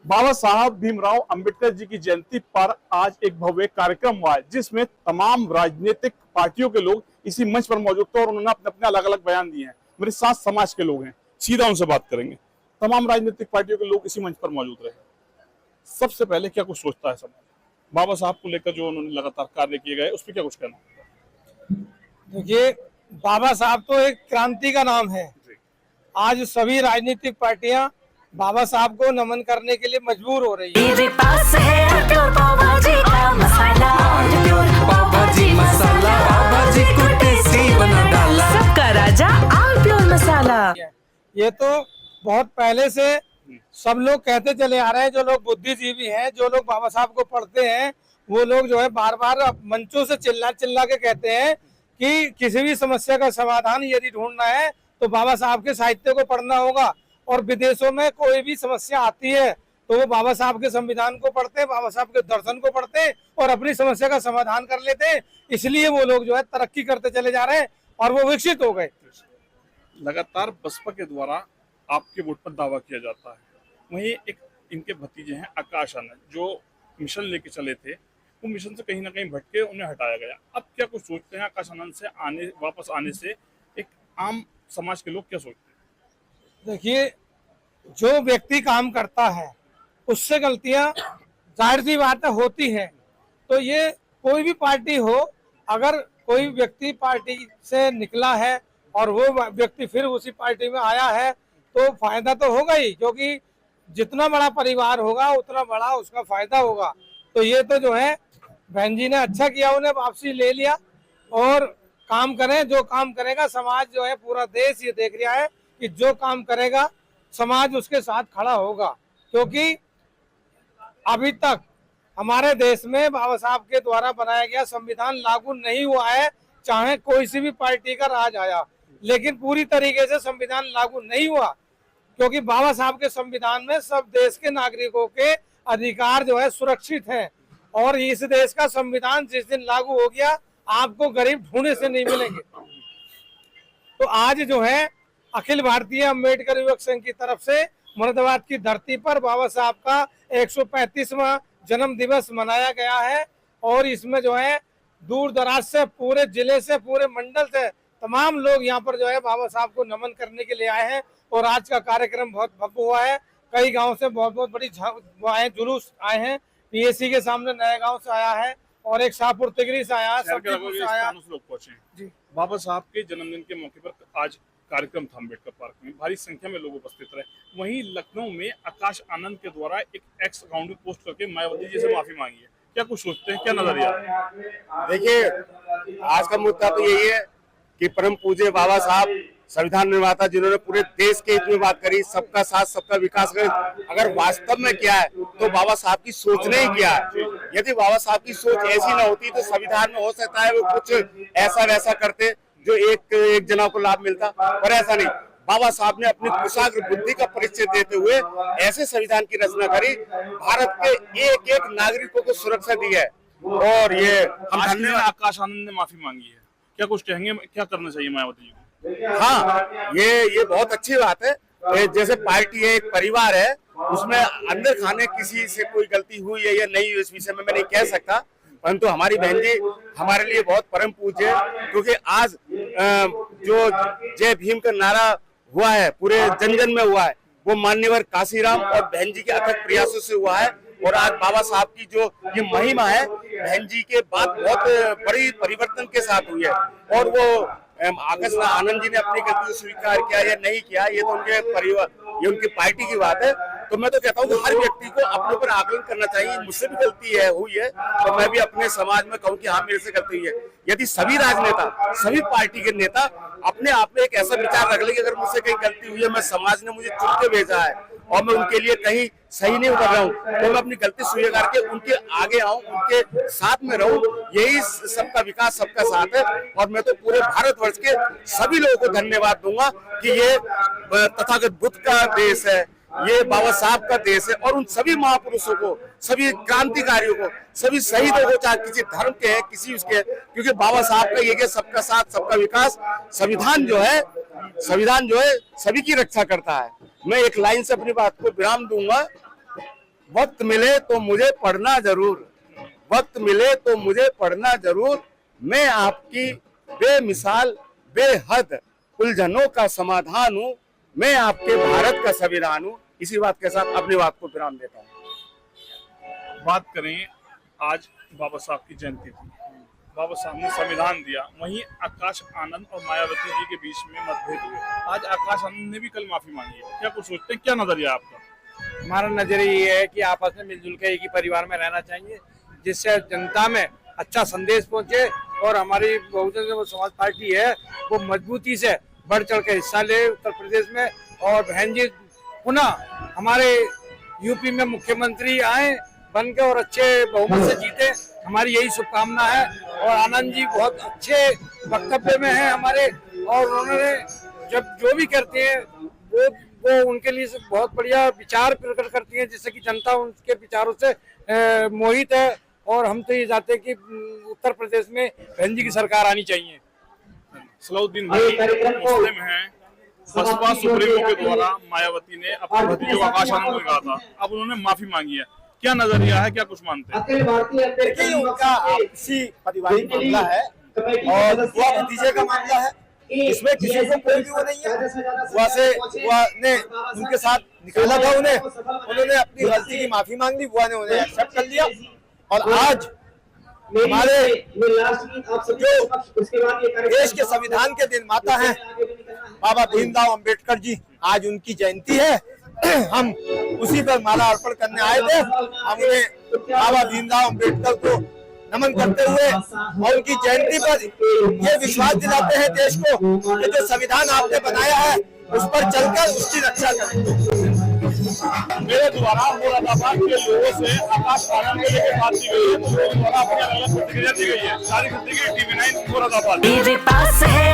बाबा साहब भीमराव अंबेडकर जी की जयंती पर आज एक भव्य कार्यक्रम हुआ है, जिसमें तमाम राजनीतिक पार्टियों के लोग इसी मंच पर मौजूद थे और उन्होंने अपने अपने अलग अलग बयान दिए हैं। मेरे साथ समाज के लोग हैं, सीधा उनसे बात करेंगे। तमाम राजनीतिक पार्टियों के लोग इसी मंच पर मौजूद रहे। सबसे पहले क्या कुछ सोचता है समाज बाबा साहब को लेकर, जो उन्होंने लगातार कार्य किए गए, उस पर क्या कुछ कहना? देखिए, बाबा साहब तो एक क्रांति का नाम है। आज सभी राजनीतिक पार्टियां बाबा साहब को नमन करने के लिए मजबूर हो रही है। मेरे पास है प्योर पाव भाजी का मसाला, प्योर पाव भाजी मसाला, पाव भाजी को टेस्टी बना डाला, सबका राजा आल प्योर मसाला। ये तो बहुत पहले से सब लोग कहते चले आ रहे हैं। जो लोग बुद्धिजीवी हैं, जो लोग बाबा साहब को पढ़ते हैं, वो लोग जो है बार बार मंचों से चिल्ला चिल्ला के कहते हैं कि किसी भी समस्या का समाधान यदि ढूंढना है तो बाबा साहब के साहित्य को पढ़ना होगा। और विदेशों में कोई भी समस्या आती है तो वो बाबा साहब के संविधान को पढ़ते, बाबा साहब के दर्शन को पढ़ते और अपनी समस्या का समाधान कर लेते। इसलिए वो लोग जो है तरक्की करते चले जा रहे हैं और वो विकसित हो गए। लगातार बसपा के द्वारा आपके वोट पर दावा किया जाता है। वहीं एक इनके भतीजे हैं आकाश आनंद, जो मिशन लेके चले थे, वो मिशन से कहीं ना कहीं भटके, उन्हें हटाया गया। अब क्या कुछ सोचते हैं आकाश आनंद से वापस आने से? एक आम समाज के लोग क्या सोचते हैं? देखिए, जो व्यक्ति काम करता है उससे गलतियां जाहिर सी बात है होती है। तो ये कोई भी पार्टी हो, अगर कोई व्यक्ति पार्टी से निकला है और वो व्यक्ति फिर उसी पार्टी में आया है तो फायदा तो होगा ही, क्योंकि जितना बड़ा परिवार होगा उतना बड़ा उसका फायदा होगा। तो ये तो जो है बहन जी ने अच्छा किया, उन्हें वापसी ले लिया और काम करें। जो काम करेगा समाज जो है, पूरा देश ये देख रहा है कि जो काम करेगा समाज उसके साथ खड़ा होगा। क्योंकि अभी तक हमारे देश में बाबा साहब के द्वारा बनाया गया संविधान लागू नहीं हुआ है, चाहे कोई सी भी पार्टी का राज आया, लेकिन पूरी तरीके से संविधान लागू नहीं हुआ। क्योंकि बाबा साहब के संविधान में सब देश के नागरिकों के अधिकार जो है सुरक्षित हैं। और इस देश का संविधान जिस दिन लागू हो गया, आपको गरीब ढूंढने से नहीं मिलेंगे। तो आज जो है अखिल भारतीय अम्बेडकर युवक संघ की तरफ से मुरादाबाद की धरती पर बाबा साहब का 135वां जन्म दिवस मनाया गया है। और इसमें जो है दूर दराज से, पूरे जिले से, पूरे मंडल से तमाम लोग यहाँ पर जो है बाबा साहब को नमन करने के लिए आए हैं। और आज का कार्यक्रम बहुत भव्य हुआ है। कई गांव से बहुत बहुत बड़ी जुलूस आए हैं। पीएससी के सामने नए गांव से आया है और एक शाहपुर तिगरी से आया, सब्जीपुर से आया। लोग पहुंचे जी। बाबा साहब के जन्मदिन के मौके पर आज कार्यक्रम था अम्बेडकर पार्क में, भारी संख्या में लोग उपस्थित रहे। वहीं लखनऊ में आकाश आनंद के द्वारा एक एक्स अकाउंट में पोस्ट करके मायावती जी से माफी मांगी है। क्या कुछ सोचते हैं, क्या नजरिया? देखिए, आज का मुद्दा तो यही है कि परम पूज्य बाबा साहब संविधान निर्माता, जिन्होंने पूरे देश के हित में बात करी, सबका साथ सबका विकास करें। अगर वास्तव में किया है तो बाबा साहब की सोच ने ही किया है। यदि बाबा साहब की सोच ऐसी ना होती तो संविधान में हो सकता है वो कुछ ऐसा वैसा करते जो एक जना को लाभ मिलता, पर ऐसा नहीं। बाबा साहब ने अपनी कुशाग्र बुद्धि का परिचय देते हुए ऐसे संविधान की रचना करी, भारत के एक एक नागरिकों को सुरक्षा दी है। और ये हम धन्यवाद। आकाश आनंद ने माफी मांगी है, क्या कुछ कहेंगे? क्या करना चाहिए मायावती जी को? हाँ, ये बहुत अच्छी बात है। जैसे पार्टी है, एक परिवार है, उसमें अंदर खाने किसी से कोई गलती हुई है या नहीं, इस विषय में मैं नहीं कह सकता। परंतु हमारी बहन जी हमारे लिए बहुत परम पूज्य है। क्योंकि आज जो जय भीम का नारा हुआ है, पूरे जन जन में हुआ है, वो मान्यवर काशीराम और बहन जी के अथक प्रयासों से हुआ है। और आज बाबा साहब की जो ये महिमा है, बहन जी के बाद बहुत बड़ी परिवर्तन के साथ हुई है। और वो आकाश आनंद जी ने अपनी गलती को स्वीकार किया या नहीं किया, ये तो उनके परिवार, ये उनकी पार्टी की बात है। तो मैं तो कहता हूँ कि हर व्यक्ति को अपने ऊपर आकलन करना चाहिए। मुझसे भी गलती हुई है, तो मैं भी अपने समाज में कहूँ कि हाँ, मेरे से गलती हुई है। यदि सभी राजनेता, सभी पार्टी के नेता अपने आप में एक ऐसा विचार रख ले कि अगर मुझसे कहीं गलती हुई है, मैं समाज ने मुझे चुन के भेजा है और मैं उनके लिए कहीं सही नहीं उतर रहा हूँ, तो मैं अपनी गलती स्वीकार करके उनके आगे आऊं, उनके साथ में रहूं। यही सबका विकास, सबका साथ है। और मैं तो पूरे भारतवर्ष के सभी लोगों को धन्यवाद दूंगा कि ये तथागत बुद्ध का देश है, ये बाबा साहब का देश है। और उन सभी महापुरुषों को, सभी क्रांतिकारियों को, सभी शहीदों को, चाहे किसी धर्म के हैं, किसी उसके, क्योंकि बाबा साहब का ये सबका साथ सबका विकास, संविधान जो है सभी की रक्षा करता है। मैं एक लाइन से अपनी बात को विराम दूंगा वक्त मिले तो मुझे पढ़ना जरूर, वक्त मिले तो मुझे पढ़ना जरूर, मैं आपकी बेमिसाल बेहद उलझनों का समाधान हूँ, मैं आपके भारत का संविधान हूँ। इसी बात के साथ अपनी बात को विराम देता हूँ। बात करें, आज बाबा साहब की जयंती थी, बाबा साहब ने संविधान दिया, वहीं आकाश आनंद और मायावती जी के बीच में मतभेद हुए। आज आकाश आनंद ने भी कल माफी मांगी है, क्या कुछ सोचते हैं, क्या नजरिया आपका? हमारा नजरिया ये है कि आपस में मिलजुल के एक ही परिवार में रहना चाहिए, जिससे जनता में अच्छा संदेश पहुंचे और हमारी बहुजन समाज पार्टी है वो मजबूती से बढ़ चढ़ के हिस्सा ले उत्तर प्रदेश में, और बहन जी पुनः हमारे यूपी में मुख्यमंत्री आए बन के और अच्छे बहुमत से जीते, हमारी यही शुभकामना है। और आनंद जी बहुत अच्छे वक्तव्य में हैं हमारे, और उन्होंने जब जो भी करते हैं वो उनके लिए बहुत बढ़िया विचार प्रकट करती हैं, जिससे कि जनता उनके विचारों से मोहित है। और हम तो ये चाहते हैं कि उत्तर प्रदेश में बहन जी की सरकार आनी चाहिए। सलाउद्दीन भाई मुस्लिम हैं, बसपा सुप्रीमो के द्वारा मायावती ने अपने भतीजे आकाश आनंद को कहा था, अब उन्होंने माफी मांगी है, क्या नजरिया है, क्या कुछ मानते हैं? देखिए, उनका आपसी पारिवारिक मामला है और बुआ भतीजे का मामला है, इसमें किसी को कोई भी वो नहीं है। बुआ ने उनके साथ निकाला था उन्हें, उन्होंने अपनी गलती की माफी मांग ली, बुआ ने उन्हें एक्सेप्ट कर लिया। और आज हमारे जो देश के संविधान के निर्माता हैं बाबा भीमराव अंबेडकर जी, आज उनकी जयंती है। हम उसी पर माला अर्पण करने आए थे। हम उन्हें बाबा भीमराव अंबेडकर को नमन करते हुए और उनकी जयंती पर ये विश्वास दिलाते हैं देश को कि जो संविधान आपने बनाया है उस पर चलकर उसकी रक्षा करें। मेरे द्वारा मुरादाबाद के लोगों से आकाश आनंद के लेकर बात की गई है, तो लोगों द्वारा अपनी अलग प्रतिक्रिया दी गई है। सारी प्रतिक्रिया TV9 मुरादाबाद। मेरे पास है